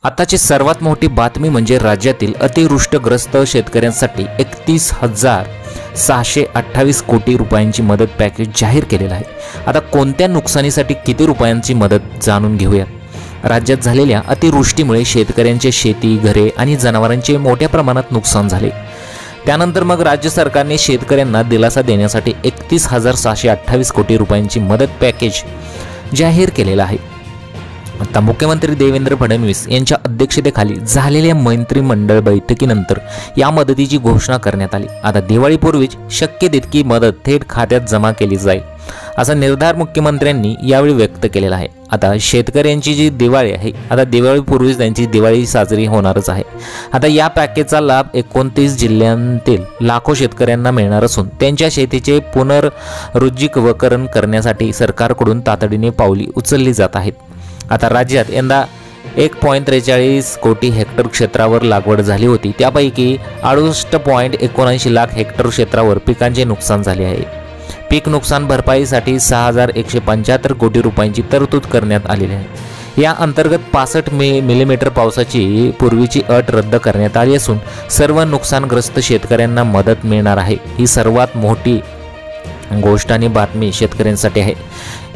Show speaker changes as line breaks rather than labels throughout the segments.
आताची सर्वात मोठी बातमी म्हणजे राज्यातील अतिवृष्टीग्रस्त शेतकऱ्यांसाठी 31,628 कोटी रुपयांची मदत पॅकेज जाहीर केलेलं आहे। आता कोणत्या नुकसानीसाठी किती रुपयांची मदत जाणून घेऊयात। राज्यात झालेल्या अतिवृष्टीमुळे शेतकऱ्यांचे शेती, घरे आणि जनावरांचे मोठ्या प्रमाणात नुकसान झाले। त्यानंतर मग राज्य सरकारने शेतकऱ्यांना दिलासा देण्यासाठी 31,628 कोटी रुपयांची मदत पॅकेज जाहीर केलेलं आहे। आता मुख्यमंत्री देवेंद्र फडणवीस यांच्या अध्यक्षतेखाली झालेल्या मंत्रिमंडळ बैठकीनंतर या मदतीची घोषणा करण्यात आली। आता दिवाळीपूर्वीच शक्य तितकी मदत थेट खात्यात जमा केली जाईल असा निर्धार मुख्यमंत्र्यांनी यावेळी व्यक्त केलेला आहे। आता शेतकऱ्यांची जी दिवाळी आहे, आता दिवाळीपूर्वीच त्यांची दिवाळी साजरी होणारच आहे। आता या पॅकेजचा लाभ 29 जिल्ह्यांतील लाखो शेतकऱ्यांना मिळणार असून त्यांच्या शेतीचे पुनरुज्जीवकरण करण्यासाठी सरकारकडून तातडीने पावले उचलली जात आहेत। आता राज्यात यंदा 1.43 कोटी हेक्टर क्षेत्रावर लागवड झाली होती, त्यापैकी 68.79 लाख हेक्टर क्षेत्रावर पिकांचे नुकसान झाले आहे। पीक नुकसान भरपाईसाठी 6,175 कोटी रुपयांची तरतूद करण्यात आलेली आहे। या अंतर्गत 65 मिलीमीटर पावसाची पूर्वीची अट रद्द करण्यात आली असून सर्व नुकसानग्रस्त शेतकऱ्यांना मदत मिळणार आहे। ही सर्वात मोठी गोष्ट आणि बातमी शेतकऱ्यांसाठी आहे।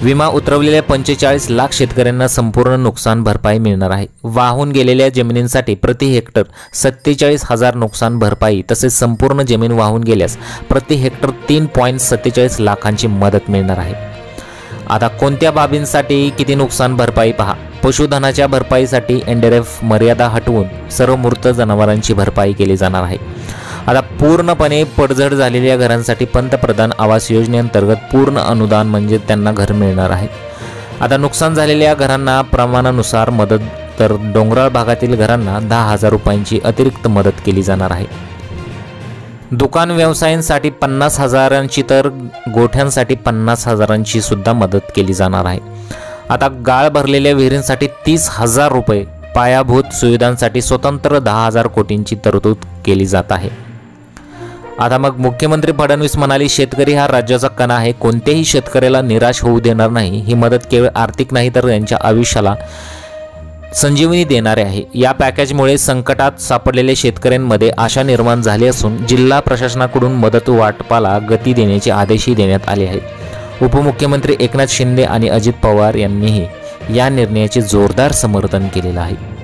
विमा उतरवलेल्या 45 लाख शेतकऱ्यांना संपूर्ण नुकसान भरपाई मिळणार आहे। वाहून गेलेल्या जमिनींसाठी प्रति हेक्टर 47,000 नुकसान भरपाई, तसेच संपूर्ण जमीन वाहून गेल्यास प्रति हेक्टर 3.47 लाखांची मदत मिळणार आहे। आता कोणत्या बाबींसाठी किती नुकसान भरपाई पहा। पशुधनाच्या भरपाईसाठी NDRF मर्यादा हटवून सर्व मृत जनावरांची भरपाई केली जाणार आहे। आता पूर्णपणे पडझड झालेल्या घरांसाठी पंतप्रधान आवास योजनेअंतर्गत पूर्ण अनुदान म्हणजे त्यांना घर मिळणार आहे। आता नुकसान झालेल्या घरांना प्रमाणानुसार मदत, तर डोंगराळ भागातील घरांना 10,000 रुपयांची अतिरिक्त मदत केली जाणार आहे। दुकान व्यवसायांसाठी 50,000ची तर गोठ्यांसाठी 50,000ची सुद्धा मदत केली जाणार आहे। आता गाळ भरलेल्या विहिरींसाठी 30,000 रुपये, पायाभूत सुविधांसाठी स्वतंत्र 10,000 कोटींची तरतूद केली जात आहे। आता मग मुख्यमंत्री फडणवीस म्हणाले, शेतकरी हा राज्याचा कणा आहे, कोणत्याही शेतकऱ्याला निराश होऊ देणार नाही। ही मदत केवळ आर्थिक नाही तर त्यांच्या आयुष्याला संजीवनी देणारे आहे। या पॅकेजमुळे संकटात सापडलेल्या शेतकऱ्यांमध्ये आशा निर्माण झाली असून जिल्हा प्रशासनाकडून मदत वाटपाला गती देण्याचे आदेशही देण्यात आले आहेत। उपमुख्यमंत्री एकनाथ शिंदे आणि अजित पवार यांनीही या निर्णयाचे जोरदार समर्थन केलेले आहे।